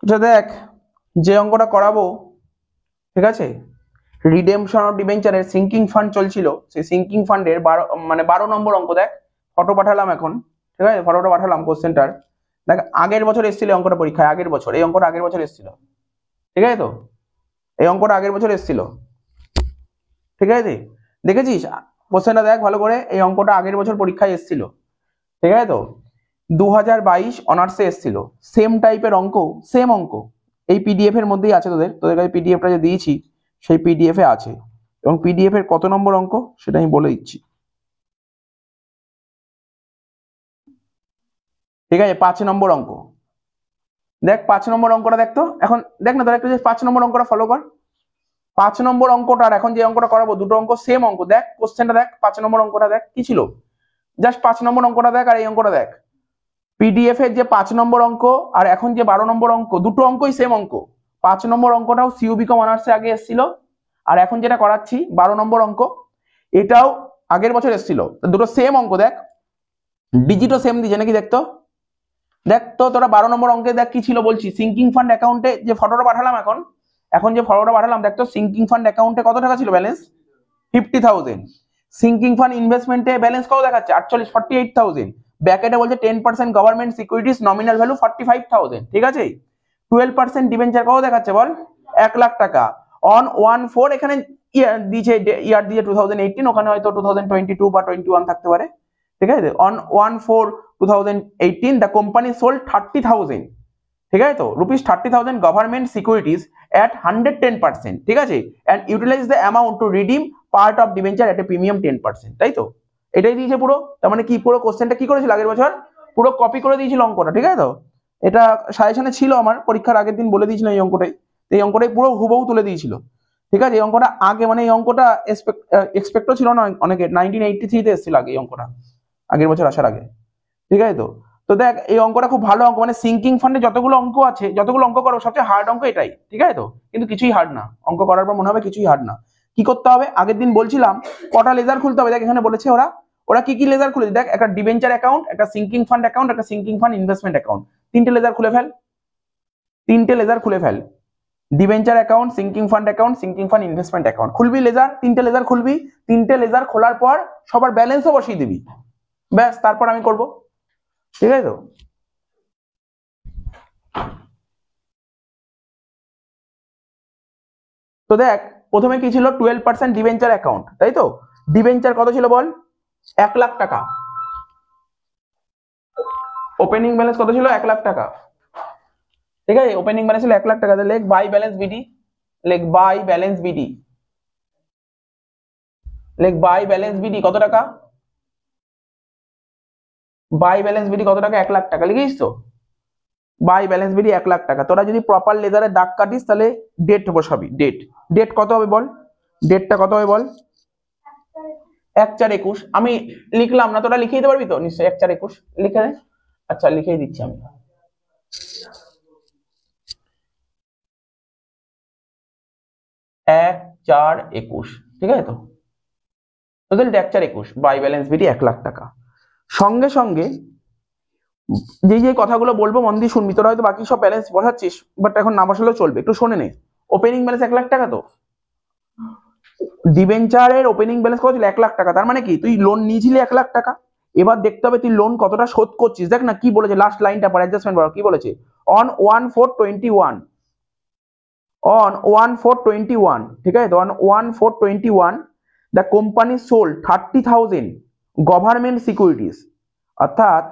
এটা দেখ, যে অঙ্কটা করাবো, ঠিক আছে, রিডেমশন অফ ডিবেঞ্চারের সিঙ্কিং ফান্ড চলছিল, সেই সিঙ্কিং ফান্ডের 12 নম্বর অঙ্ক। দেখ ফটো পাঠালাম এখন, ঠিক আছে, ফটোটা পাঠালাম কোশ্চেনটার। দেখ আগের বছর এসেছিল অঙ্কটা পরীক্ষায়, আগের বছর এই অঙ্কটা আগের বছর এসেছিল, ঠিক আছে তো, এই অঙ্কটা আগের বছর এসেছিল, ঠিক আছে, দেখেছিস কোশ্চেনটা দেখ ভালো করে, এই অঙ্কটা আগের বছর পরীক্ষায় এসেছিল, ঠিক আছে তো, 2022 অনার্সে এসেছিল, সেম টাইপের অঙ্ক, সেম অঙ্ক এই পিডিএফ এর মধ্যেই আছে, তোদের কাছে পিডিএফটা যে দিয়েছি সেই পিডিএফ এ আছে, এবং পিডিএফ এর কত নম্বর অঙ্ক সেটা আমি বলে দিচ্ছি, ঠিক আছে, 5 নম্বর অঙ্ক। দেখ 5 নম্বর অঙ্কটা দেখ তো, এখন দেখ না তোরা একটু 5 নম্বর অঙ্কটা ফলো কর। 5 নম্বর অঙ্কটা আর এখন যে অঙ্কটা করাবো দুটো অঙ্ক সেম অঙ্ক। দেখ কোশ্চেনটা দেখ, 5 নম্বর অঙ্কটা দেখ কি ছিল, জাস্ট 5 নম্বর অঙ্কটা দেখ আর এই অঙ্কটা দেখ। পিডিএফ এর যে 5 নম্বর অঙ্ক আর এখন যে 12 নম্বর অঙ্ক, দুটো অঙ্কই সেম অঙ্ক। 5 নম্বর অঙ্কটাও সিইউবি কম অনার্সে আগে এসেছিল, আর এখন যেটা করাচ্ছি 12 নম্বর অঙ্ক, এটাও আগের বছর এসেছিল, দুটো সেম অঙ্ক। দেখ ডিজিটও সেম দিয়েছে নাকি, দেখতো দেখ তো তোরা 12 নম্বর অঙ্কে দেখ কি ছিল বলছি, সিঙ্কিং ফান্ড অ্যাকাউন্টে যে ফটোটা পাঠালাম এখন, এখন যে ফটোটা পাঠালাম দেখ তো, সিঙ্কিং ফান্ড অ্যাকাউন্টে কত টাকা ছিল ব্যালেন্স, 50,000। সিঙ্কিং ফান্ড ইনভেস্টমেন্টে ব্যালেন্স কত দেখাচ্ছে, 48,000। ব্যাকেটে বলছে 10% গভর্নমেন্ট সিকিউরিটিজ নমিনাল ভ্যালু 45,000, ঠিক আছে। 12% ডিবেঞ্চার কত দেখাচ্ছে বল, 1 লাখ টাকা। অন 1/4 এখানে দিয়েছে, ইয়ার দিয়ে 2018, ওখানে হয়তো 2022 বা 21 থাকতে পারে, ঠিক আছে। অন 1/4 2018 দ্য কোম্পানি সোল্ড 30,000, ঠিক আছে তো, ₹30,000 গভর্নমেন্ট সিকিউরিটিজ at 110%, ঠিক আছে, and utilize the amount to redeem part of debenture at a premium 10%, তাই তো, এটাই দিয়েছে পুরো। তার মানে কি, পুরো কোশ্চেনটা কি করেছিল আগের বছর, পুরো কপি করে দিয়েছিল অঙ্কটা, ঠিক আছে তো। এটা সাজেশনে ছিল, আমার পরীক্ষার আগের দিন বলে দিয়েছিল এই অঙ্কটাই, এই অঙ্কটাই পুরো হুবহু তুলে দিয়েছিল, ঠিক আছে। এই অঙ্কটা আগে, মানে এই অঙ্কটা এক্সপেক্টও ছিল না অনেকে, 1983 তে এসেছিল আগে এই অঙ্কটা, আগের বছর আসার আগে, ঠিক আছে তো। তো দেখ এই অঙ্কটা খুব ভালো অঙ্ক, মানে সিঙ্কিং ফান্ডে যতগুলো অঙ্ক আছে, যতগুলো অঙ্ক করো সবচেয়ে হার্ড অঙ্ক এটাই, ঠিক আছে তো, কিন্তু কিছুই হার্ড না, অঙ্ক করার পর মনে হবে কিছুই হার্ড না। কি করতে হবে, আগের দিন বলছিলাম কটা লেজার খুলতে হবে, দেখ এখানে বলেছে ওরা, ওরা কি কি লেজার খুলেছে দেখ, একটা ডিবেঞ্চার অ্যাকাউন্ট, একটা সিঙ্কিং ফান্ড অ্যাকাউন্ট, একটা সিঙ্কিং ফান্ড ইনভেস্টমেন্ট অ্যাকাউন্ট, তিনটে লেজার খুলে ফেল, তিনটে লেজার খুলে ফেল, debenture account, sinking fund account, sinking fund investment account, খুলবি লেজার, তিনটে লেজার খুলবি, তিনটে লেজার খোলার পর সবার ব্যালেন্সও বসিয়ে দিবি, ব্যাস তারপর আমি করব, ঠিক আছে তো। তো দেখ প্রথমে কি ছিল, 12% ডিবেঞ্চার অ্যাকাউন্ট, তাই তো, ডিবেঞ্চার কত ছিল বল, 1 লাখ টাকা, ওপেনিং ব্যালেন্স কত ছিল, 1 লাখ টাকা, ঠিক আছে, ওপেনিং ব্যালেন্স ছিল 1 লাখ টাকা। লেখ বাই ব্যালেন্স বিডি, লেখ বাই ব্যালেন্স বিডি, লেখ বাই ব্যালেন্স বিডি কত টাকা, বাই ব্যালেন্স বিডি কত টাকা, 1 লাখ টাকা, লিখিস তো, বাই ব্যালেন্স বিডি 1 লাখ টাকা। তোরা যদি প্রপার লেজারে দাগ কাটিস তাহলে ডেট বসাবি, ডেট, ডেট কত হবে বল, ডেটটা কত হবে বল, 1/4/21। আমি লিখলাম না, তোরা লিখে দিতে পারবি তো নিশ্চয়ই, 1/4/21 লিখে দে। আচ্ছা লিখেই দিচ্ছি আমি, 1/4/21, ঠিক আছে তো, total 1/4/21 by balance BD 1 lakh টাকা। সঙ্গে সঙ্গে যে যে কথাগুলো বলবো মন দিয়ে শুনবি, তোরা হয়তো বাকি সব ব্যালেন্স বসাচ্ছিস, বাট এখন না বসালেও চলবে, একটু শুনে নে। ওপেনিং ব্যালেন্স 1 লাখ টাকা, তো ডিবেঞ্চারের ওপেনিং ব্যালেন্স কত ছিল, 1 লাখ টাকা। তার মানে কি, তুই লোন নিয়েছিলি 1 লাখ টাকা, এবার দেখতে হবে তুই লোন কতটা শোধ করছিস। দেখ না কি বলেছে লাস্ট লাইনটা পর, অ্যাডজাস্টমেন্ট কি বলেছে, অন 1/4/21, অন 1/4/21, ঠিক আছে, on 1/4/21 the company sold 30,000 government securities. অর্থাৎ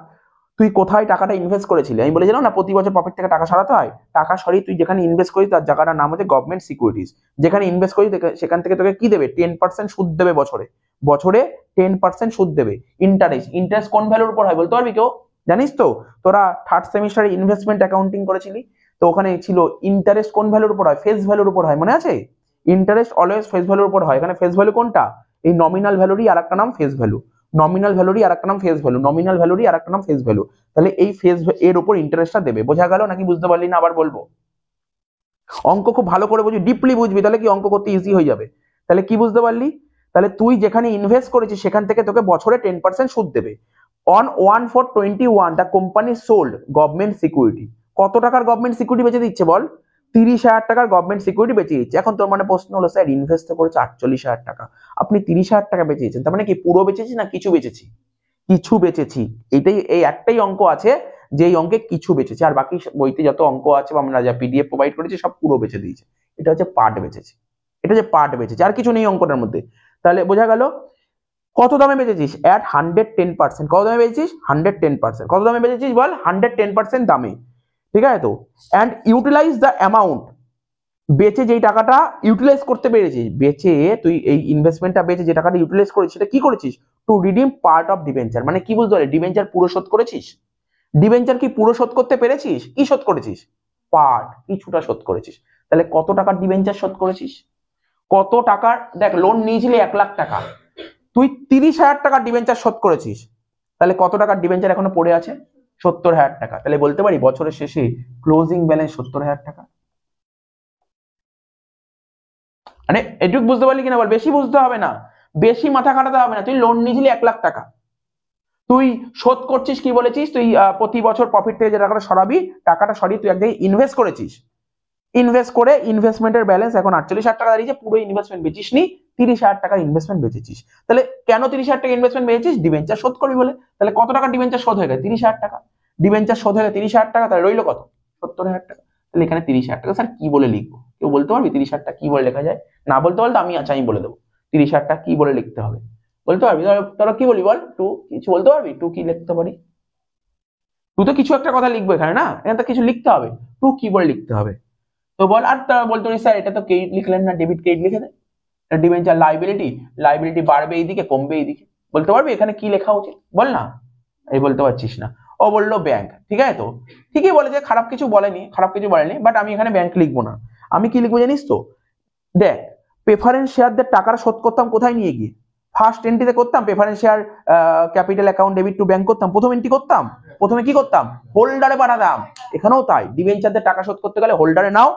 তুই কোথায় টাকাটা ইনভেস্ট করেছিলি, আমি বলেছিলাম না প্রতি বছর প্রফিট থেকে টাকা সরাতে হয়, টাকা সরিয়ে তুই যেখানে ইনভেস্ট করিস তার জায়গাটার নাম হচ্ছে গভর্নমেন্ট সিকিউরিটিজ। যেখানে ইনভেস্ট করিস সেখান থেকে তোকে কি দেবে, 10% সুদ দেবে বছরে, বছরে 10% সুদ দেবে। ইন্টারেস্ট, ইন্টারেস্ট কোন ভ্যালুর উপর হয় বলতে পারবি কেউ, জানিস তো, তোরা থার্ড সেমিস্টারে ইনভেস্টমেন্ট অ্যাকাউন্টিং করেছিলি, তো ওখানে ছিল ইন্টারেস্ট কোন ভ্যালুর উপর হয়, ফেস ভ্যালুর উপর হয়, মনে আছে, ইন্টারেস্ট অলওয়েজ ফেস ভ্যালুর উপর হয়। এখানে ফেস ভ্যালু কোনটা, এই নমিনাল ভ্যালুরই আরেকটা নাম ফেস ভ্যালু, নমিনাল ভ্যালুরই আরেকটা নাম ফেস ভ্যালু, নমিনাল ভ্যালুরই আরেকটা নাম ফেস ভ্যালু। তাহলে এই ফেস এর উপর ইন্টারেস্টটা দেবে, বোঝা গেল নাকি বুঝতে পারলি না, আবার বলবো। অঙ্ক খুব ভালো করে বুঝবি, ডিপলি বুঝবি, তাহলে কি অঙ্ক করতে ইজি হয়ে যাবে। তাহলে কি বুঝতে পারলি, তাহলে তুই যেখানে ইনভেস্ট করেছিস সেখান থেকে তোকে বছরে 10% সুদ দেবে। On 1/4/21 the company sold government security, কত টাকার গভর্নমেন্ট সিকিউরিটি বেচে দিচ্ছে বল? 30,000 টাকার গভর্নমেন্ট সিকিউরিটি বেচে দিচ্ছে। এখন তোর মানে প্রশ্ন হলো স্যার ইনভেস্ট তো করেছে 48,000 টাকা, আপনি 30,000 টাকা বেচে দিচ্ছেন, তার মানে কি পুরো বেচেছি না কিছু বেচেছি? কিছু বেচেছি। এটাই, এই একটাই অঙ্ক আছে যে এই অঙ্কে কিছু বেচেছি, আর বাকি বইতে যত অঙ্ক আছে বা আমরা যা পিডিএফ প্রোভাইড করেছি সব পুরো বেচে দিয়েছে। এটা হচ্ছে পার্ট বেচেছি, এটা যে পার্ট বেচেছি, আর কিছু নেই অঙ্কটার মধ্যে। তাহলে বোঝা গেল কত দামে বেচেছিস? এট 110%। কত দামে বেচেছিস? 110%। কত দামে বেচেছিস বল? 110% দামে, ঠিক আছে তো। অ্যান্ড ইউটিলাইজ দ্য অ্যামাউন্ট, বেচে যেই টাকাটা ইউটিলাইজ করতে পেরেছিস, বেচে তুই এই ইনভেস্টমেন্টটা বেচে যে টাকাটা ইউটিলাইজ করেছিস সেটা কি করেছিস? To redeem part of debenture. মানে কি বুঝতে পারলি? ডিবেঞ্চার পুরো শোধ করেছিস। ডিবেঞ্চার কি পুরো শোধ করতে পেরেছিস? কি শোধ করেছিস? পার্ট, কিছুটা শোধ করেছিস। তাহলে কত টাকার ডিবেঞ্চার শোধ করেছিস? কত টাকার, দেখ লোন নিয়েছিলি 1,00,000 টাকা, তুই 30,000 টাকার ডিবেঞ্চার শোধ করেছিস, তাহলে কত টাকার ডিবেঞ্চার এখনো পড়ে আছে? 70,000 টাকা। তাহলে বলতে পারি বছরের শেষে ক্লোজিং ব্যালেন্স 70,000 টাকা। মানে এটুকু বুঝতে পারলি কিনা বল? বেশি বুঝতে হবে না, বেশি মাথা খাটাতে হবে না। তুই লোন নিয়েছিলি 1,00,000 টাকা, তুই শোধ করছিস কি বলেছিস? তুই প্রতি বছর প্রফিট থেকে যে টাকাটা সরাবি, টাকাটা সরিয়ে তুই এক জায়গায় ইনভেস্ট করেছিস। ইনভেস্ট করে ইনভেস্টমেন্টের ব্যালেন্স এখন 48,000 টাকা দাঁড়িয়েছে। পুরো ইনভেস্টমেন্ট বেচিস নি, 30,000 টাকার ইনভেস্টমেন্ট বেচেছিস। তাহলে কেন 30,000 টাকা ইনভেস্টমেন্ট বেচেছিস? ডিবেঞ্চার শোধ করবি বলে। তাহলে কত টাকা ডিবেঞ্চার শোধ হয়ে গেল? 30,000 টাকা। ডিবেঞ্চার শোধ হয়ে গেল 30,000 টাকা, তাহলে রইলো কত? 70,000 টাকা। তাহলে এখানে 30,000 টাকা স্যার কি বলে লিখবো? কেউ বলতে পারবি 30,000 টাকা কি বলে লেখা যায়? না বলতে পারলে আমি আচ্ছা আমি বলে দেবো 30,000 টাকা কি বলে লিখতে হবে। বলতে পারবি? তোরা কি বলি বল? টু কিছু বলতে পারবি? টু কি লিখতে পারি? টু তো কিছু একটা কথা লিখবো এখানে, না এখানে তো কিছু লিখতে হবে। টু কি বলে লিখতে হবে তো বল। আর তারা বলতো স্যার এটা তো ক্রেডিট লিখলেন না, ডেবিট ক্রেডিট লিখে দেয়। ডিবেঞ্চার লাইবিলিটি, লাইবিলিটি বাড়বে এইদিকে কমবে এইদিকে। বলতে পারবি এখানে কি লেখা উচিত? বল না, এই বলতে পারছিস না। ও বললো ব্যাংক, ঠিক আছে তো, ঠিকই বলে যে খারাপ কিছু বলেনি, খারাপ কিছু বলেনি, বাট আমি এখানে ব্যাংক লিখবো না। আমি কি লিখবো জানিস তো? দেখ, প্রেফারেন্স শেয়ারদের টাকাটা শোধ করতাম কোথায় নিয়ে গিয়ে? ফার্স্ট এন্ট্রিতে করতাম preference share capital account debit to bank করতাম, প্রথম এন্ট্রি করতাম, প্রথমে কি করতাম? হোল্ডারে পাঠাতাম। এখানেও তাই, ডিবেঞ্চারদের টাকা শোধ করতে গেলে হোল্ডারে নাও,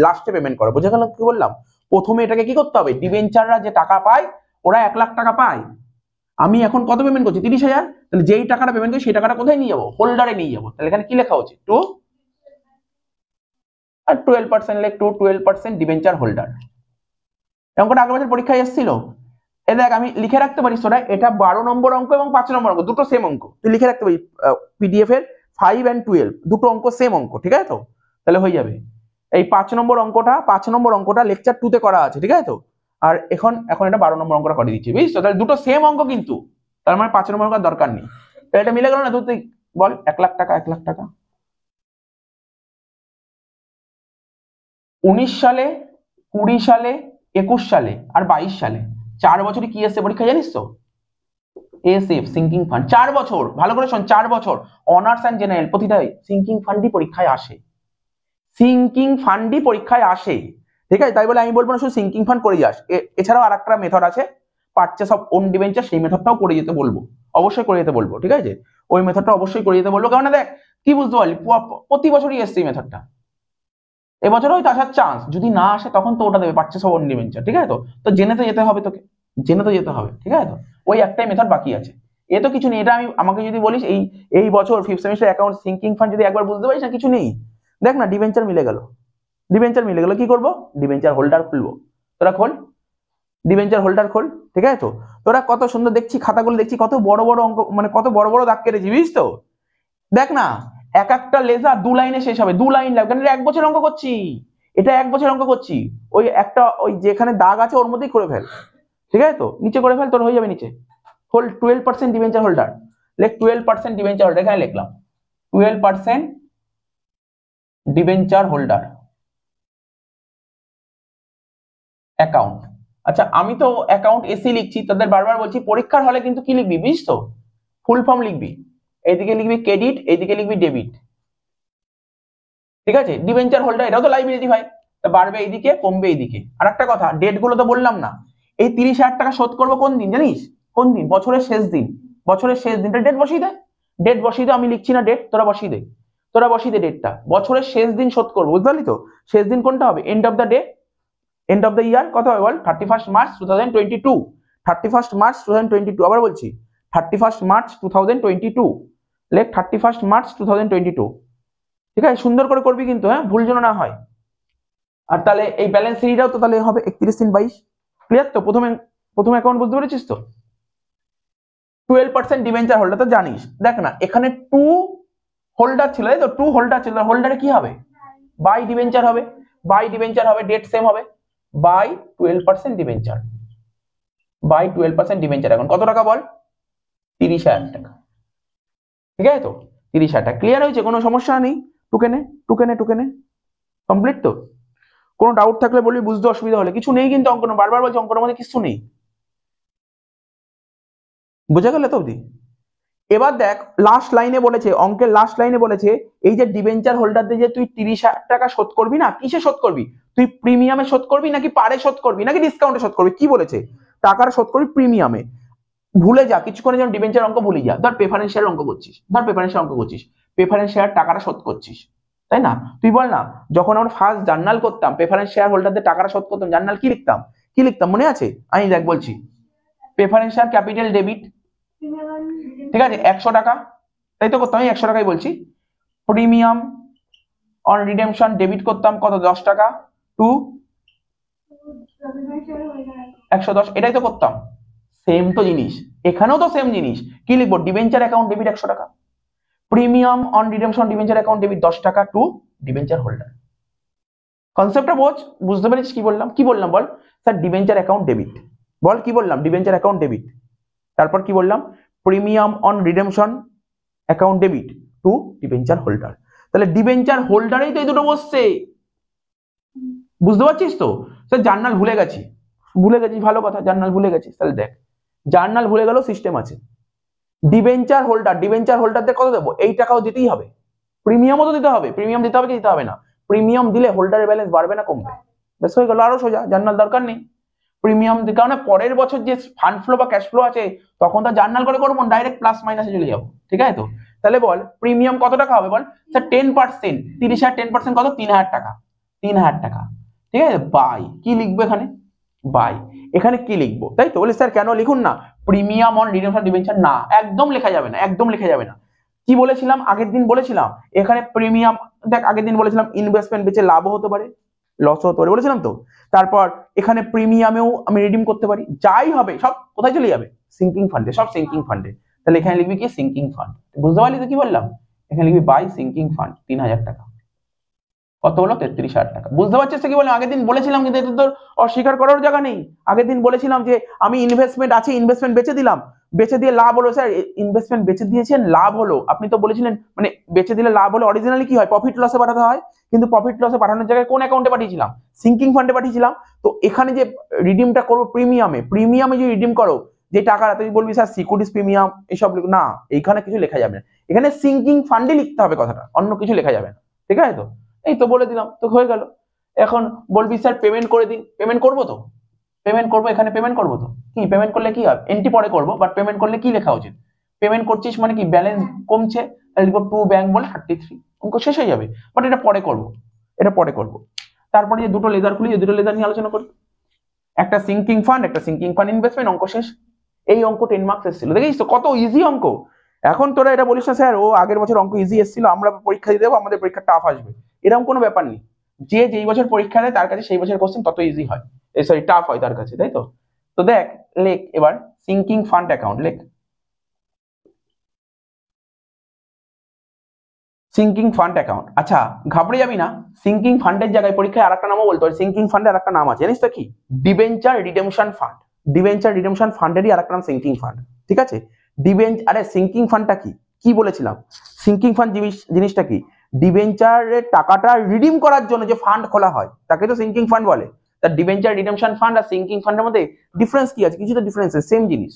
লাস্টে পেমেন্ট করো। বোঝা গেল কি বললাম? প্রথমে এটাকে কি করতে হবে? ডিবেঞ্চাররা যে টাকা পায়, ওরা 1,00,000 টাকা পায়, আমি এখন কত পেমেন্ট করছি? 30,000। তাহলে যেই টাকাটা পেমেন্ট করছি সেই টাকাটা কোথায় নিয়ে যাবো? হোল্ডারে নিয়ে যাবো। তাহলে এখানে কি লেখা উচিত? টু আর 12% লেখ, টু 12% ডিবেঞ্চার হোল্ডার। অঙ্কটা আগের বছর পরীক্ষায় এসেছিল। এ দেখ আমি লিখে রাখতে পারিস তোরা, এটা 12 নম্বর অঙ্ক এবং 5 নম্বর অঙ্ক দুটো সেম অঙ্ক, তুই লিখে রাখতে পারিস। পিডিএফ এর 5 and 12 দুটো অঙ্ক সেম অঙ্ক, ঠিক আছে তো? তাহলে হয়ে যাবে। এই 5 নম্বর অঙ্কটা লেকচার 2 তে করা আছে, ঠিক আছে তো? আর এখন এটা 12 নম্বর অঙ্কটা করে দিচ্ছি, বুঝছো? তাহলে দুটো সেম অঙ্ক কিন্তু, তার মানে 5 নম্বর অঙ্ক দরকার নেই। তাহলে এটা মিলে গেল না? তুই বল 1,00,000 টাকা, 1,00,000 টাকা 19 সালে, 20 সালে, 21 সালে আর 22 সালে 4 বছরই কি এসছে পরীক্ষা জানিস তো? SF sinking fund. 4 বছর, ভালো করে শোন, 4 বছর অনার্স এন্ড জেনারেল প্রতিটাই সিঙ্কিং ফান্ডই পরীক্ষায় আসে। সিঙ্কিং ফান্ডই পরীক্ষায় আসে, ঠিক আছে? তাই বলে আমি বলবো না শুধু সিঙ্কিং ফান্ড করে যাস। এছাড়াও আরেকটা মেথড আছে, পারচেস অফ ওন ডিবেঞ্চার, সেই মেথডটাও করে যেতে বলবো, অবশ্যই করে যেতে বলবো, ঠিক আছে? ওই মেথডটা অবশ্যই করে যেতে বলবো, কারণ দেখ কি বুঝতে পারলি, প্রতি বছরই এসছে এই মেথডটা। এবছর হয়তো আসার চান্স, যদি না আসে তখন তো ওটা দেবে, পারচেস অফ ওন ডিবেঞ্চার, ঠিক আছে তো? তো জেনে তো যেতে হবে তোকে, জেনে তো যেতে হবে, ঠিক আছে তো? ওই একটাই মেথড বাকি আছে, এ তো কিছু নেই। এটা আমি, আমাকে যদি বলিস এই বছর 5th semester account sinking fund যদি একবার বুঝতে পারিস না, কিছু নেই। দেখ না, ডিবেঞ্চার মিলে গেল, ডিবেঞ্চার মিলে গেল, কি করবো? ডিবেঞ্চার হোল্ডার খুলবো। তোরা খোল, ডিবেঞ্চার হোল্ডার খোল, ঠিক আছে তো? তোরা কত সুন্দর দেখছি খাতাগুলো, দেখছি কত বড় বড় অঙ্ক, মানে কত বড় বড় দাগ কেটেছি, বুঝিস তো? দেখ না, এক একটা লেজার 2 লাইনে শেষ হবে, 2 লাইন লাগবে, কারণ 1 বছর অঙ্ক করছি, এটা 1 বছর অঙ্ক করছি। ওই একটা, ওই যেখানে দাগ আছে ওর মধ্যেই করে ফেল, ঠিক আছে তো? নিচে করে ফেল, তোর হয়ে যাবে নিচে। হোল্ড 12% ডিবেঞ্চার হোল্ডার, লেখ 12% ডিবেঞ্চার হোল্ডার, এখানে লিখলাম 12% ডিবেঞ্চার হোল্ডার অ্যাকাউন্ট। আচ্ছা আমি তো অ্যাকাউন্ট এসি লিখছি, তাদের বারবার বলছি পরীক্ষার হলে কিন্তু কি লিখবি বুঝিস তো? ফুল ফর্ম লিখবি, এইদিকে লিখবি ক্রেডিট, এইদিকে লিখবি ডেবিট, ঠিক আছে? ডিবেঞ্চার হোল্ডার এটাও তো লাইবিলিটি ভাই, বাড়বে এইদিকে কমবে এইদিকে। আর একটা কথা, ডেট গুলো তো বললাম না, এই 30,000 টাকা শোধ করবো কোন দিন জানিস? কোন দিন? বছরের শেষ দিন, বছরের শেষ দিনটা ডেট বসিয়ে দে, ডেট বসিয়ে দে, আমি লিখছি না ডেট, তোরা বসিয়ে দে, তোরা বসিয়ে দে ডেটটা, বছরের শেষ দিন শোধ করবো, বুঝতে পারলি তো? শেষ দিন কোনটা হবে? End of the day, end of the year কত হবে বল? 31 মার্চ 2022, 31 মার্চ 2022, আবার বলছি 31 মার্চ 2022, লেখ 31 মার্চ 2022। ঠিক আছে, সুন্দর করে করবি কিন্তু, হ্যাঁ, ভুল যেন না হয়। আর তাহলে এই ব্যালেন্স সিরিজটাও তো তাহলে হবে 31 3 22। ক্লিয়ার তো? প্রথম অ্যাকাউন্ট বুঝতে পেরেছিস তো? 12% ডিবেঞ্চার হোল্ডার তো জানিস। দেখ না, এখানে 2 হোল্ডার ছিল, তাই তো? 2 হোল্ডার ছিল, হোল্ডারে কি হবে? বাই ডিবেঞ্চার হবে, বাই ডিবেঞ্চার হবে, ডেট সেম হবে, বাই 12% ডিবেঞ্চার, বাই 12% ডিবেঞ্চার। এখন কত টাকা বল? 30,000 টাকা। ঠিক আছে তো? 30,000 টাকা। ক্লিয়ার হয়েছে? কোনো সমস্যা নেই? টুকেনে কমপ্লিট তো? কোনো ডাউট থাকলে বলবি, বুঝতে অসুবিধা হলে। কিছু নেই কিন্তু অঙ্কন, বারবার বলছি অঙ্কনের মধ্যে কিছু নেই। বুঝা গেল তো অবধি? এবার দেখ, লাস্ট লাইনে বলেছে, অঙ্কের লাস্ট লাইনে বলেছে, এই যে ডিবেঞ্চার হোল্ডারদের যে তুই 30,000 টাকা শোধ করবি না, কিসে শোধ করবি? তুই প্রিমিয়ামে শোধ করবি, নাকি পারে শোধ করবি, নাকি ডিসকাউন্টে শোধ করবি? কি বলেছে? টাকাটা শোধ করবি প্রিমিয়ামে। ভুলে যা, কিছুক্ষণের জন্য ডিবেঞ্চার অঙ্ক ভুলে যা। ধর প্রেফারেন্স শেয়ার অঙ্ক করছিস, প্রেফারেন্স শেয়ার টাকাটা শোধ করছিস, তাই না? তুই বল না, যখন আমরা ফার্স্ট জার্নাল করতাম, প্রেফারেন্স শেয়ার হোল্ডারদের টাকাটা শোধ করতাম, জার্নাল কি লিখতাম মনে আছে? আমি দেখ বলছি, প্রেফারেন্স শেয়ার ক্যাপিটাল ডেবিট, ঠিক আছে, 100 টাকা, তাই তো করতাম? আমি 100 টাকাই বলছি। প্রিমিয়াম অন রিডেমশন ডেবিট করতাম কত? 10 টাকা, টু 110, এটাই তো করতাম। সেম তো জিনিস, এখানেও তো সেম জিনিস। কি লিখবো? ডিবেঞ্চার অ্যাকাউন্ট ডেবিট 100 টাকা, premium on redemption debenture account debit 10 টাকা টু ডিবেঞ্চার হোল্ডার। কনসেপ্টটা বুঝতে পেরেছিস? কি বললাম বল? স্যার ডিবেঞ্চার অ্যাকাউন্ট ডেবিট, বল কি বললাম? ডিবেঞ্চার অ্যাকাউন্ট ডেবিট, তারপর কি বললাম? Premium on redemption account debit two debenture holder. তাহলে ডিবেঞ্চার হোল্ডারেই তো এই দুটো বসছে। বুঝতে পারছিস তো? স্যার জার্নাল ভুলে গেছি, ভালো কথা, জার্নাল ভুলে গেছিস। তাহলে দেখ, জার্নাল ভুলে গেল, সিস্টেম আছে। ডিবেঞ্চার হোল্ডারদের কত দেবো? এই টাকাও দিতেই হবে, প্রিমিয়ামও তো দিতে হবে। প্রিমিয়াম দিতে হবে কি দিতে হবে না? প্রিমিয়াম দিলে হোল্ডারের ব্যালেন্স বাড়বে না কমবে? বেশ হয়ে গেল, আরো সোজা, জার্নাল দরকার নেই। প্রিমিয়াম, কারণ পরের বছর যে ফান্ড ফ্লো বা ক্যাশ ফ্লো আছে, তখন তো জার্নাল করে করবো, ডাইরেক্ট প্লাস মাইনাসে চলে যাবো। ঠিক আছে তো? তাহলে বল প্রিমিয়াম কত টাকা হবে বল? স্যার 10%, 30,000 10% কত? 3,000 টাকা, 3,000 টাকা। ঠিক আছে, বাই কি লিখবো এখানে? বাই, এখানে কি লিখবো? তাই তো? বলে স্যার কেন লিখুন না প্রিমিয়াম অন রিডেমশন ডিবেঞ্চার? না, একদম লেখা যাবে না, একদম লেখা যাবে না। কি বলেছিলাম আগের দিন? বলেছিলাম এখানে প্রিমিয়াম, দেখ আগের দিন বলেছিলাম ইনভেস্টমেন্ট বেচে লাভও হতে পারে, লসও হতে পারে, বলেছিলাম তো। তারপর এখানে প্রিমিয়ামেও আমি রিডিম করতে পারি, যাই হবে সব কোথায় চলে যাবে? সিঙ্কিং ফান্ডে, সব সিঙ্কিং ফান্ডে। তাহলে এখানে লিখবি কি? Sinking fund. বুঝতে পারলি তো কি বললাম? এখানে লিখবি বাই সিঙ্কিং ফান্ড 3,000 টাকা। কত হলো? 33,000 টাকা। বুঝতে পারছিস কি বললাম? আগের দিন বলেছিলাম, কিন্তু এটা তো অস্বীকার করার জায়গা নেই। আগের দিন বলেছিলাম যে আমি ইনভেস্টমেন্ট আছে, ইনভেস্টমেন্ট বেচে দিলাম, বেচে দিয়ে লাভ হলো। স্যার ইনভেস্টমেন্ট বেচে দিয়েছেন, লাভ হলো, আপনি তো বলেছিলেন মানে বেচে দিলে লাভ হলো। অরিজিনালি কি হয়? প্রফিট লসে পাঠাতে হয়, কিন্তু প্রফিট লসে পাঠানোর জায়গায় কোন অ্যাকাউন্টে পাঠিয়েছিলাম? সিঙ্কিং ফান্ডে পাঠিয়েছিলাম। তো এখানে যে রিডিমটা করবো প্রিমিয়ামে যে রিডিম করো যে টাকাটা, তুই বলবি স্যার সিকিউরিটিজ প্রিমিয়াম এসব না, এইখানে কিছু লেখা যাবে না। এখানে সিঙ্কিং ফান্ডে লিখতে হবে কথাটা, অন্য কিছু লেখা যাবে না। ঠিক আছে তো? এই তো বলে দিলাম তো, হয়ে গেল। এখন বলবি স্যার পেমেন্ট করে দিন, পেমেন্ট করবো তো? পেমেন্ট করবো, এখানে পেমেন্ট করবো তো। কি পেমেন্ট করলে কি হয়? এন্ট্রি পরে করবো, বাট পেমেন্ট করলে কি লেখা উচিত? পেমেন্ট করছিস মানে কি? ব্যালেন্স কমছে, তাহলে লিখবো টু ব্যাংক বলে 33, অঙ্ক শেষ হয়ে যাবে। বাট এটা পরে করবো, তারপরে যে দুটো লেজার খুলি, দুটো লেজার নিয়ে আলোচনা করি। একটা সিঙ্কিং ফান্ড, একটা সিঙ্কিং ফান্ড ইনভেস্টমেন্ট, অঙ্ক শেষ। এই অঙ্ক 10 মার্কস এসেছিল, দেখিস তো কত ইজি অঙ্ক। এখন তোরা এটা বলিস না স্যার ও আগের বছর অঙ্ক ইজি এসেছিল, আমরা পরীক্ষা দিয়ে দেবো, আমাদের পরীক্ষা টাফ আসবে, এরকম কোনো ব্যাপার নেই। যে যেই বছর পরীক্ষা দেয় তার কাছে সেই বছর কোশ্চেন তত ইজি হয়, সরি টাফ হয় তার কাছে, তাই তো? তো দেখ, লেখ এবার সিঙ্কিং ফান্ড অ্যাকাউন্ট, লেখ সিঙ্কিং ফান্ড অ্যাকাউন্ট। আচ্ছা ঘাবড়ে যাবি না, সিঙ্কিং ফান্ডের জায়গায় পরীক্ষায় আরেকটা নামও বলতে হয়। সিঙ্কিং ফান্ডের আরেকটা নাম আছে, জানিস তো কি? Debenture redemption fund. Debenture redemption ফান্ডেরই আরেকটা নাম সিঙ্কিং ফান্ড। ঠিক আছে? আরে সিঙ্কিং ফান্ডটা কি? কি বলেছিলাম? সিঙ্কিং ফান্ড জিনিসটা কি? ডিবেঞ্চারের টাকাটা রিডিম করার জন্য যে ফান্ড খোলা হয় তাকে তো সিঙ্কিং ফান্ড বলে। তার ডিবেঞ্চার রিডেমশন ফান্ড আর সিঙ্কিং ফান্ডের মধ্যে ডিফারেন্স কি আছে? কিছু তো ডিফারেন্স আছে, সেম জিনিস।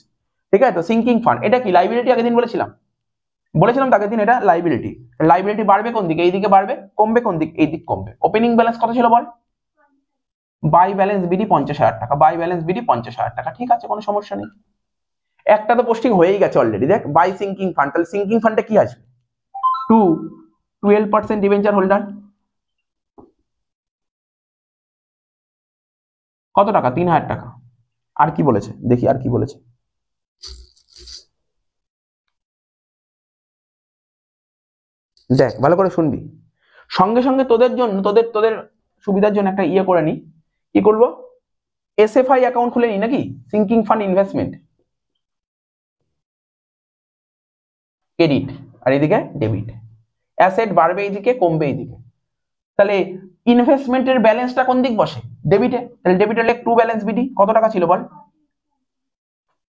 ঠিক আছে? তো সিঙ্কিং ফান্ড এটা কি? লাইবিলিটি আগের দিন বলেছিলাম আগের দিন, এটা লাইবিলিটি। লাইবিলিটি বাড়বে কোন দিকে? এইদিকে বাড়বে, কমবে কোন দিক? এই দিক কমবে। ওপেনিং ব্যালেন্স কত ছিল বল? বাই ব্যালেন্স বিডি 50,000 টাকা, বাই ব্যালেন্স বিডি 50,000 টাকা। ঠিক আছে, কোনো সমস্যা নেই। একটা তো পোস্টিং হয়েই গেছে অলরেডি, দেখ বাই সিঙ্কিং ফান্ড। তাহলে সিঙ্কিং ফান্ডে কি আসবে? 12% ডিবেঞ্চার হোল্ডার, কত টাকা? 3,000 টাকা। আর কি বলেছে দেখি, আর কি বলেছে? দেখ ভালো করে শুনবি। সঙ্গে সঙ্গে তোদের জন্য তোদের তোদের সুবিধার জন্য একটা ইয়ে করে নি, কি করবো, এসএফআই অ্যাকাউন্ট খুলে নি নাকি, সিঙ্কিং ফান্ড ইনভেস্টমেন্ট, ক্রেডিট আর এদিকে ডেবিট, অ্যাসেট বাড়বে এইদিকে কমবে এইদিকে, তাহলে ইনভেস্টমেন্টের ব্যালেন্সটা কোন দিক বসে, ডেবিটে, তাহলে ডেবিটে লেখ টু ব্যালেন্স বিডি, কত টাকা ছিল বল,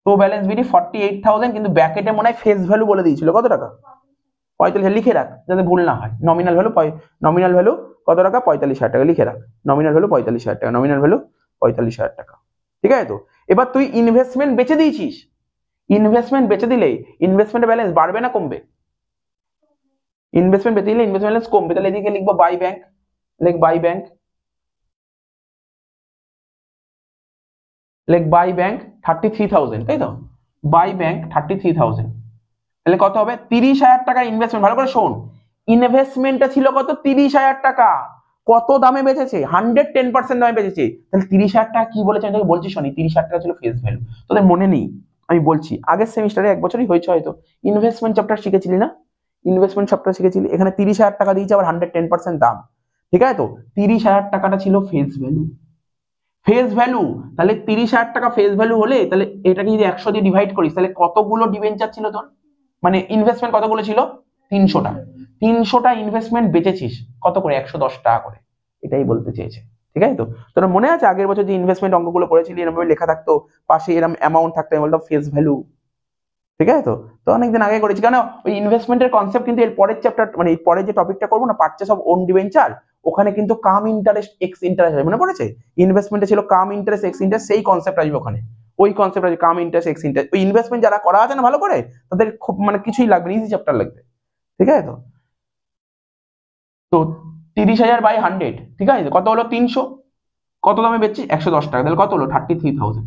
টু ব্যালেন্স বিডি 48,000, কিন্তু ব্যাকেটে মনে হয় ফেস ভ্যালু বলে দিয়েছিল কত টাকা, 45, লিখে রাখ যাতে ভুল না হয়, নমিনাল ভ্যালু কত টাকা, 45,000 টাকা, লিখে রাখ, নমিনাল ভ্যালু 45,000 টাকা, নমিনাল ভ্যালু 45,000 টাকা, ঠিক আছে তো। এবার তুই ইনভেস্টমেন্ট বেচে দিয়েছিস, ইনভেস্টমেন্ট বেচে দিলে ইনভেস্টমেন্টের ব্যালেন্স বাড়বে না কমবে, ইনভেস্টমেন্ট বেচে দিলে ইনভেস্টমেন্ট ব্যালেন্স কমবে, তাহলে এদিকে লিখবো বাই ব্যাংক, লেখ বাই ব্যাংক, লেখ বাই ব্যাংক 33,000, তাই তো, বাই ব্যাংক 33,000, তাহলে কত হবে, 30,000 টাকা ইনভেস্টমেন্ট, ভালো করে শোন, ইনভেস্টমেন্টটা ছিল কত, 30,000 টাকা, কত দামে বেচেছে, 110% দামে বেচেছে, তাহলে 30,000 টাকা কি বলেছে, আমি তোকে বলছি শোনি, 30,000 টাকা ছিল ফেস ভ্যালু, তোদের মনে নেই, আমি বলছি আগের সেমিস্টারে এক বছরই হয়েছে হয়তো, ইনভেস্টমেন্ট চ্যাপ্টার শিখেছিলি না, ইনভেস্টমেন্ট চ্যাপ্টার শিখেছিলি, এখানে 30,000 টাকা দিয়েছে আবার 110% দাম, ঠিক আছে তো, 30,000 টাকাটা ছিল ফেস ভ্যালু, ফেস ভ্যালু, তাহলে 30,000 টাকা ফেস ভ্যালু হলে, তাহলে এটাকে যদি 100 দিয়ে ডিভাইড করিস, তাহলে কতগুলো ডিবেঞ্চার ছিল তোর, মানে ইনভেস্টমেন্ট কতগুলো ছিল, 300টা, 300টা ইনভেস্টমেন্ট বেচেছিস কত করে, 110 টাকা করে, এটাই বলতে চেয়েছে, ঠিক আছে তো। তোর মনে আছে আগের বছর যে ইনভেস্টমেন্ট অঙ্কগুলো করেছিলি, এরকম লেখা থাকতো পাশে, এরকম অ্যামাউন্ট থাকতো, আমি বলতাম ফেস ভ্যালু, ঠিক আছে তো, তো অনেকদিন আগে করেছি, কারণ ওই ইনভেস্টমেন্টের কনসেপ্ট কিন্তু এর পরের চ্যাপ্টার, মানে এই পরের যে টপিকটা করবো না, পারচেস অফ ওন ডিবেঞ্চার, ওখানে কিন্তু কাম ইন্টারেস্ট এক্স ইন্টারেস্ট মনে পড়েছে, ইনভেস্টমেন্টে ছিল কাম ইন্টারেস্ট এক্স ইন্টারেস্ট, সেই কনসেপ্ট আসবে ওখানে, ওই কনসেপ্ট আছে কাম ইন্টারেস্ট এক্স ইন্টারেস্ট, ওই ইনভেস্টমেন্ট যারা করা আছে না ভালো করে, তাদের খুব মানে কিছুই লাগবে, ইজি চ্যাপ্টার লাগবে, ঠিক আছে তো। তো 30,000 বাই 100, ঠিক আছে, কত হলো 300, কত দামে বেচছি, 110 টাকা, তাহলে কত হলো 33,000।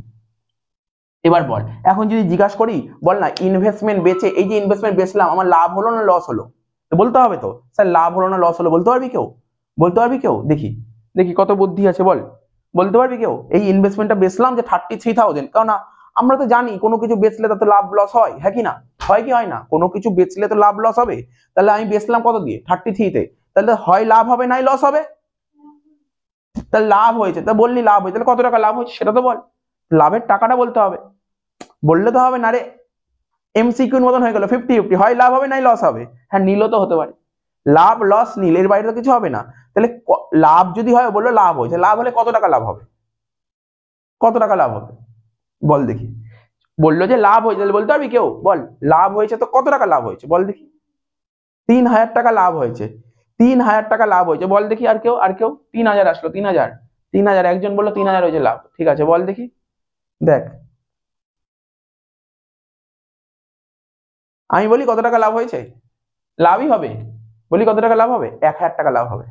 এবার বল, এখন যদি জিজ্ঞাসা করি, বল না ইনভেস্টমেন্ট বেচে, এই যে ইনভেস্টমেন্ট বেচলাম, আমার লাভ হলো না লস হলো, বলতে হবে তো, স্যার লাভ হলো না লস হলো, বলতে পারবি কেউ, বলতে পারবি কেউ, দেখি দেখি কত বুদ্ধি আছে বল, বলতে পারবি কেউ, এই ইনভেস্টমেন্টটা বেচলাম যে 33,000, কারণ আমরা তো জানি কোনো কিছু বেচলে তাতে লাভ লস হয়, হ্যাঁ কি না, হয় কি হয় না, কোনো কিছু বেচলে তো লাভ লস হবে, তাহলে আমি বেচলাম কত দিয়ে, 33-তে, তাহলে হয় লাভ হবে নাই লস হবে, তাহলে লাভ হয়েছে, তা বললি লাভ হয়েছে, তাহলে কত টাকা লাভ হয়েছে সেটা তো বল, লাভের টাকাটা বলতে হবে, বললে তো হবে না রে, এমসিকিউর মতন হয়ে গেল 50-50, হয় লাভ হবে নাই লস হবে, হ্যাঁ নীলও তো হতে পারে, লাভ লস নীল, এর বাইরে তো কিছু হবে না, তাহলে লাভ যদি হয়, বললো লাভ হয়েছে, লাভ হলে কত টাকা লাভ হবে, কত টাকা লাভ হবে বল দেখি, বললো যে লাভ হয়েছে, তাহলে বলতে পারবি কেউ, বল লাভ হয়েছে তো কত টাকা লাভ হয়েছে বল দেখি, 3,000 টাকা লাভ হয়েছে, 3,000 টাকা লাভ হয়েছে, বল দেখি, আর কেউ, আর কেউ, 3,000 আসলো, 3,000, 3,000, একজন বললো 3,000 হয়েছে লাভ, ঠিক আছে বল দেখি, দেখ আমি বলি কত টাকা লাভ হয়েছে, লাভই হবে, বলি কত টাকা লাভ হবে, 1,000 টাকা লাভ হবে,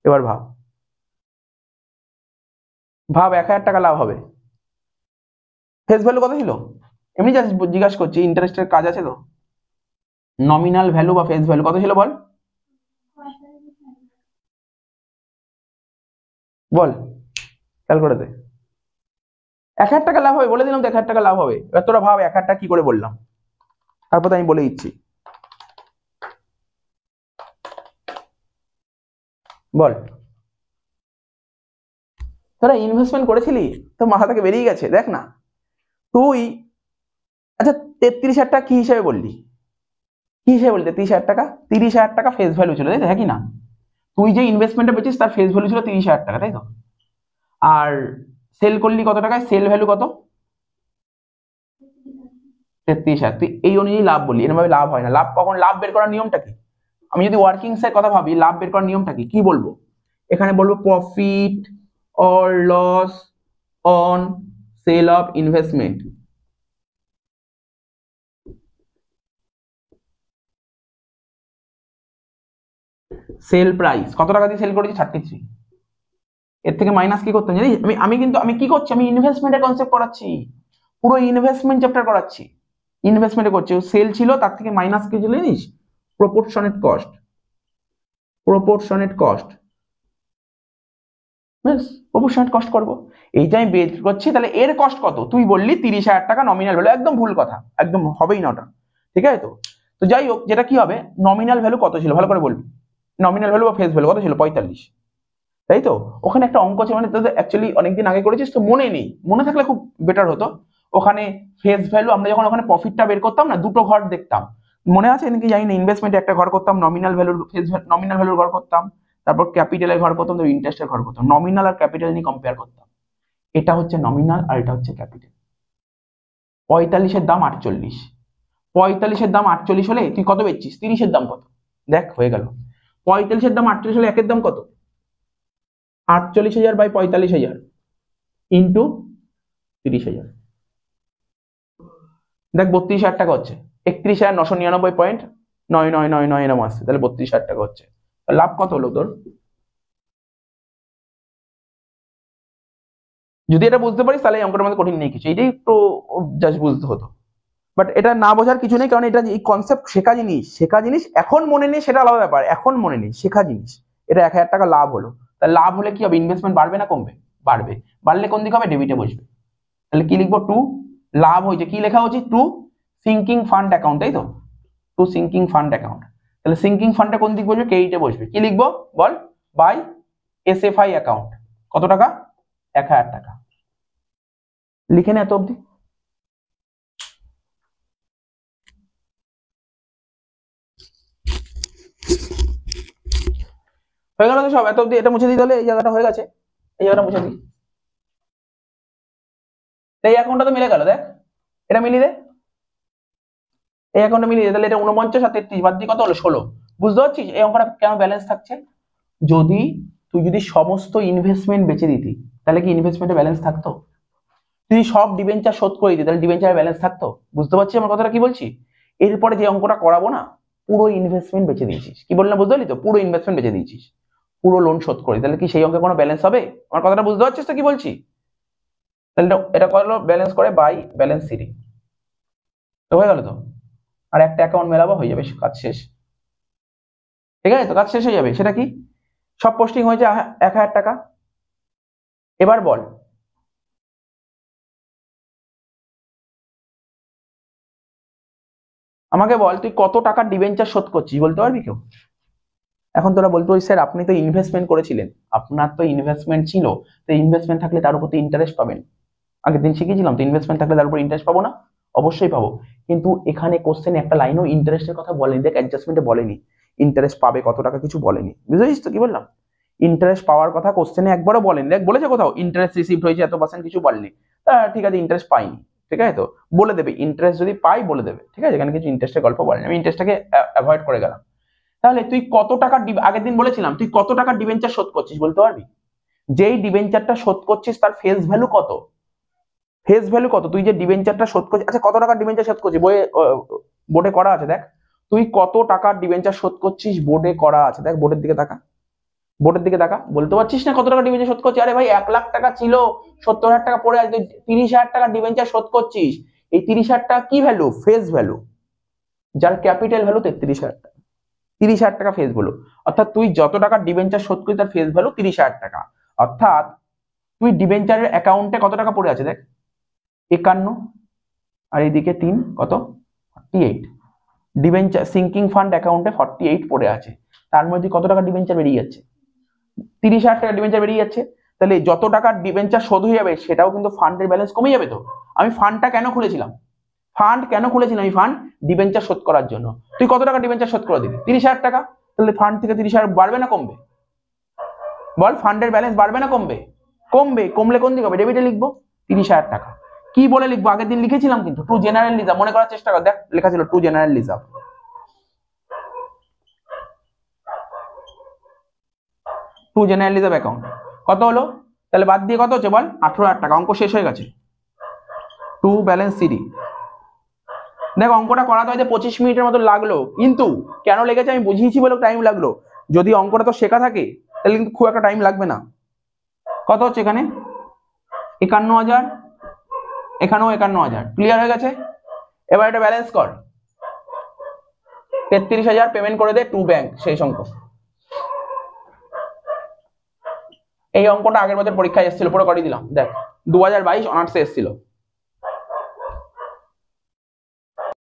এবার ভাব, ভাব 1,000 টাকা লাভ হবে, ফেস ভ্যালু কত ছিল, এমনি জাস্ট জিজ্ঞাসা করছি, ইন্টারেস্টের কাজ আছে তো, নমিনাল ভ্যালু বা ফেস ভ্যালু কত ছিল বল, বল খেয়াল করে দে, 1,000 টাকা লাভ হবে, বলে দিলাম তো 1,000 টাকা লাভ হবে, এবার তোরা ভাব 1,000 টাকা কি করে বললাম, তারপর আমি বলে দিচ্ছি, বল তোরা ইনভেস্টমেন্ট করেছিলি তো মাথা থেকে বেরিয়ে গেছে, দেখ না তুই, আচ্ছা 33,000 টাকা কি হিসাবে বললি, কি হিসাবে বললি 33,000 টাকা, 30,000 টাকা ফেস ভ্যালু ছিল, তাই তো, হ্যাঁ কি না, তুই যে ইনভেস্টমেন্টটা পেয়েছিস তার ফেস ভ্যালু ছিল 30,000 টাকা, তাই তো, আর সেল করলি কত টাকায়, সেল ভ্যালু কত, 33,000, তুই এই অনুযায়ী লাভ বললি, এরভাবে লাভ হয় না, লাভ কখন, লাভ বের করার নিয়মটা কি, আমি যদি ওয়ার্কিংস এর কথা ভাবি, লাভ বের করার নিয়মটা কি বলবো, এখানে বলবো profit or loss on sale of investment, sale price কত টাকা দিয়ে সেল করেছি, 33, এর থেকে মাইনাস কি করতে জানিস, আমি কিন্তু আমি কি করছি, আমি ইনভেস্টমেন্টের কনসেপ্ট করাচ্ছি, পুরো ইনভেস্টমেন্ট চ্যাপ্টার করাচ্ছি, ইনভেস্টমেন্টে করছি, সেল ছিল তার থেকে মাইনাস কি ছিল জানিস, প্রপোর্শনেট কস্ট, প্রপোর্শনেট কস্ট, বেশ প্রপোর্শনেট কস্ট করবো, এইটা আমি বের করছি, তাহলে এর কস্ট কত, তুই বললি 30,000 টাকা নমিনাল ভ্যালু, একদম ভুল কথা, একদম হবেই না ওটা, ঠিক আছে তো, তো যাই হোক, যেটা কি হবে, নমিনাল ভ্যালু কত ছিল ভালো করে বলবি, নমিনাল ভ্যালু বা ফেস ভ্যালু কত ছিল 45, তাই তো? ওখানে একটা অঙ্ক আছে, মানে তোদের অ্যাকচুয়ালি অনেকদিন আগে করেছিস তো মনে নেই, মনে থাকলে খুব বেটার হতো। ওখানে ফেস ভ্যালু আমরা যখন ওখানে প্রফিটটা বের করতাম না, দুটো ঘর দেখতাম, মনে আছে নাকি জানি না, ইনভেস্টমেন্টে একটা ঘর করতাম, নমিনাল ভ্যালুর ফেস নমিনাল ভ্যালুর ঘর করতাম, তারপর ক্যাপিটালের ঘর করতাম, তারপর ইন্টারেস্টের ঘর করতাম, নমিনাল আর ক্যাপিটাল নিয়ে কম্পেয়ার করতাম। এটা হচ্ছে নমিনাল আর এটা হচ্ছে ক্যাপিটাল। 45-এর দাম 48, 45-এর দাম 48 হলে তুই কত বেচছিস, 30-এর দাম কত? দেখ হয়ে গেল। 45-এর দাম 48 হলে একের দাম কত? 48,000 বাই 45,000 ইন্টু 30,000। দেখ 32,000 টাকা হচ্ছে, 31,999.9999 এরকম আসছে, তাহলে 32,000 টাকা হচ্ছে। লাভ কত হলো তোর? যদি এটা বুঝতে পারিস তাহলে এই অঙ্কটার মধ্যে কঠিন নেই কিছু, এটাই একটু জাস্ট বুঝতে হতো। বাট এটা না বোঝার কিছু নেই, কারণ এটা এই কনসেপ্ট শেখা জিনিস এখন মনে নেই সেটা আলাদা ব্যাপার, এখন মনে নেই শেখা জিনিস। এটা 1,000 টাকা লাভ হলো, তাহলে লাভ হলে কি হবে, ইনভেস্টমেন্ট বাড়বে না কমবে? বাড়বে। বাড়লে কোন দিকে হবে, ডেবিটে বসবে। তাহলে কি লিখবো, টু, লাভ হয়েছে কি লেখা উচিত, টু সিঙ্কিং ফান্ড অ্যাকাউন্ট, তাই তো? To sinking fund account. তাহলে সিঙ্কিং ফান্ডটা কোন দিক বসবে, ক্রেডিটে বসবে। কি লিখবো বল, বাই এসএফআই অ্যাকাউন্ট। কত টাকা, 1,000 টাকা। লিখে নে এত অব্দি। হয়ে গেল তো সব, এত অব্দি। এটা মুছে দিই তাহলে, এই জায়গাটা হয়ে গেছে, এই জায়গাটা মুছে দিই। এই অ্যাকাউন্টটা তো মিলে গেল, দেখ এটা মিলিয়ে দে, এই অ্যাকাউন্টে মিলিয়ে দে। তাহলে এটা 49 আর 33 বাদ দিয়ে কত হলো, 16। বুঝতে পারছিস এই অঙ্কটা কেন ব্যালেন্স থাকছে? যদি তুই সমস্ত ইনভেস্টমেন্ট বেচে দিতি তাহলে কি ইনভেস্টমেন্টে ব্যালেন্স থাকতো? তুই সব ডিবেঞ্চার শোধ করে দিতি তাহলে ডিবেঞ্চারে ব্যালেন্স থাকতো? বুঝতে পারছিস আমার কথাটা কি বলছি? এরপরে যে অঙ্কটা করাবো না, পুরো ইনভেস্টমেন্ট বেচে দিয়েছিস, কি বললাম বুঝতে পারলি তো, পুরো ইনভেস্টমেন্ট বেচে দিয়েছিস, পুরো লোন শোধ করে, তাহলে কি সেই অঙ্কে কোনো ব্যালেন্স হবে? আমার কথাটা বুঝতে পারছিস তো কি বলছি? তাহলে এটা করলো ব্যালেন্স করে বাই ব্যালেন্স সিটি, তো হয়ে গেল তো। আর একটা অ্যাকাউন্ট মেলাবো, হয়ে যাবে, কাজ শেষ। ঠিক আছে তো, কাজ শেষ হয়ে যাবে। সেটা কি, সব পোস্টিং হয়েছে 1,000 টাকা। এবার বল, আমাকে বল তুই কত টাকার ডিবেঞ্চার শোধ করছিস, বলতে পারবি কেউ? এখন তোরা বলতে পারিস স্যার আপনি তো ইনভেস্টমেন্ট করেছিলেন, আপনার তো ইনভেস্টমেন্ট ছিল, তো ইনভেস্টমেন্ট থাকলে তার উপর তো ইন্টারেস্ট পাবেন। আগের দিন শিখেছিলাম তো, ইনভেস্টমেন্ট থাকলে তার উপর ইন্টারেস্ট পাবো না? অবশ্যই পাবো। কিন্তু এখানে কোশ্চেনে একটা লাইনও ইন্টারেস্টের কথা বলেনি, দেখ অ্যাডজাস্টমেন্টে বলেনি ইন্টারেস্ট পাবে কত টাকা, কিছু বলেনি। বুঝেছিস তো কি বললাম? ইন্টারেস্ট পাওয়ার কথা কোশ্চেনে একবারও বলেনি। দেখ বলেছে কোথাও ইন্টারেস্ট রিসিভড হয়েছে এত পার্সেন্ট, কিছু বলেনি। তা ঠিক আছে, ইন্টারেস্ট পাইনি, ঠিক আছে তো, বলে দেবে ইন্টারেস্ট যদি পাই বলে দেবে, ঠিক আছে, এখানে কিছু ইন্টারেস্টের গল্প বলেনি, আমি ইন্টারেস্টটাকে অ্যাভয়েড করে গেলাম। তাহলে তুই কত টাকা, আগের দিন বলেছিলাম তুই কত টাকার ডিবেঞ্চার শোধ করছিস, বলতে পারবি? যেই ডিবেঞ্চারটা শোধ করছিস তার ফেস ভ্যালু কত, ফেস ভ্যালু কত, তুই যে ডিবেঞ্চারটা শোধ করছিস, আচ্ছা কত টাকার ডিবেঞ্চার শোধ করছিস বইয়ে, বোর্ডে করা আছে দেখ, তুই কত টাকার ডিবেঞ্চার শোধ করছিস বোর্ডে করা আছে, দেখ বোর্ডের দিকে তাকা, বোর্ডের দিকে তাকা, বলতে পারছিস না কত টাকা ডিবেঞ্চার শোধ করছিস? আরে ভাই 1,00,000 টাকা ছিল, 70,000 টাকা পড়ে আছে, 30,000 টাকা ডিবেঞ্চার শোধ করছিস। এই 30,000 টাকা কি ভ্যালু, ফেস ভ্যালু, যার ক্যাপিটাল ভ্যালু 33,000 টাকা, 30,000 টাকা ফেস ভ্যালু। অর্থাৎ তুই যত টাকা ডিবেঞ্চার শোধ করিস তার ফেস ভ্যালু 30,000 টাকা। অর্থাৎ তুই ডিবেঞ্চারের অ্যাকাউন্টে কত টাকা পড়ে আছে দেখ, 51, আর এইদিকে 3 কত, 48। ডিবেঞ্চার সিঙ্কিং ফান্ড অ্যাকাউন্টে 48 পড়ে আছে, তার মধ্যে কত টাকা ডিবেঞ্চার বেরিয়ে যাচ্ছে, 30,000 টাকা ডিবেঞ্চার বেরিয়ে যাচ্ছে। তাহলে যত টাকা ডিবেঞ্চার শোধ হয়ে যাবে সেটাও কিন্তু ফান্ডের ব্যালেন্স কমে যাবে। তো আমি ফান্ডটা কেন খুলেছিলাম, আমি ফান্ড ডিবেঞ্চার শোধ করার জন্য। তুই কত টাকা ডিবেঞ্চার শোধ করে দিবি, 30,000 টাকা। তাহলে ফান্ড থেকে 30,000 বাড়বে না কমবে, বল ফান্ডের ব্যালেন্স বাড়বে না কমবে? কমবে। কমলে কোন দিকে হবে, ডেবিটে লিখবো 30,000 টাকা। কি বলে লিখবো, আগের দিন লিখেছিলাম কিন্তু, টু জেনারেল রিজার্ভ, মনে করার চেষ্টা কর, দেখ লেখা ছিল to general reserve. To general reserve account কত হলো, তাহলে বাদ দিয়ে কত হচ্ছে বল, 18,000 টাকা। অঙ্ক শেষ হয়ে গেছে। To balance CD. দেখ অঙ্কটা করাতে হয়তো 25 মিনিটের মতো লাগলো, কিন্তু কেন লেগেছে আমি বুঝিয়েছি বলে টাইম লাগলো। যদি অঙ্কটা তো শেখা থাকে তাহলে কিন্তু খুব একটা টাইম লাগবে না। কত হচ্ছে এখানে, 51,000, এখানেও 51,000, ক্লিয়ার হয়ে গেছে। এবার এটা ব্যালেন্স কর, 33,000 পেমেন্ট করে দে টু ব্যাংক, সেই অঙ্ক। এই অঙ্কটা আগের বছর পরীক্ষায় এসেছিল, পুরো করে দিলাম, দেখ 2022 অনার্সে এসেছিল।